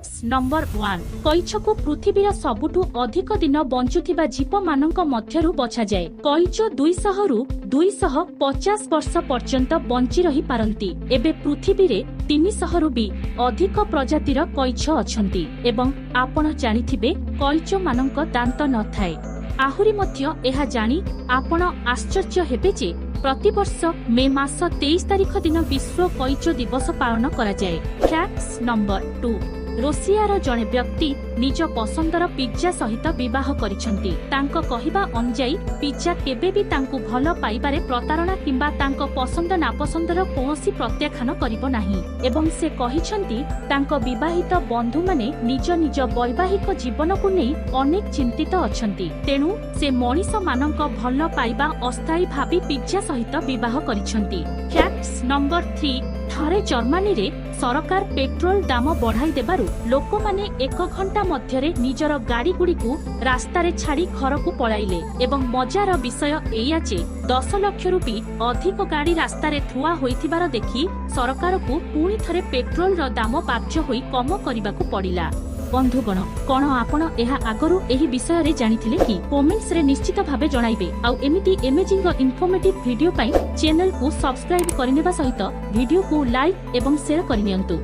Facts number 1 कईछ को पृथ्वीर सबुठु अधिक दिन बंचुथिबा जीव मानक मध्यरु बछा जाए। कईछ 200 रु 250 वर्ष पर्यंत बंची रही पारंती। एबे पृथ्वी रे 300 रु भी अधिक प्रजातिर कईछ अछंती एवं आपण जानिथिबे कईछ मानक दांत न थाए। आहुरी मध्य एहा जानी आपण आश्चर्य हेबे जे प्रतिवर्ष मे मास 23 तारिख दिन विश्व कईच दिवस पालन करा जाए। फैक्ट्स नंबर 2 रूसियार जड़े व्यक्ति निज पसंदर पिज्जा सहित विवाह करिसंती। तांको कहिबा अनुसार पिज्जा केबे भी तांको भल पाइबारे प्रतारणा किंबा तांको पसंद नापसंदर कोनोसी प्रत्याख्यान करिबो नाही एवं से कहिसंती तांको विवाहित बंधु माने निज निज वैवाहिक जीवन को नै अनेक चिंतित अछंती। तेणु से मनीष मानक भल पाइबा अस्थायी भाबी पिज्जा सहित विवाह करिसंती। फैक्ट्स नंबर 3 थरे जर्मनी रे सरकार पेट्रोल दाम बढ़ाई देबारु लोक माने 1 घंटा मध्यरे निजर गाड़ी गुड़ी को रास्ता रे छाड़ी घर को पळाइले एवं मजार विषय एया जे 10 लाख रु भी अधिक गाड़ी रास्ता रे थुआ होइथिबार देखि सरकार को पुणी थरे पेट्रोल रो दाम बाध्य होई कम करिबाकू पड़िला। बंधुगण कौन आपण एहा आगरू एही विषय रे जानिथिले कि कमेंट्स रे निश्चित भाबे जणाइबे। आउ एमिति इमेजिंग इन्फॉर्मेटिव वीडियो पाई चैनल को सब्सक्राइब करनेबा सहित वीडियो को लाइक एवं शेयर करनियंतु।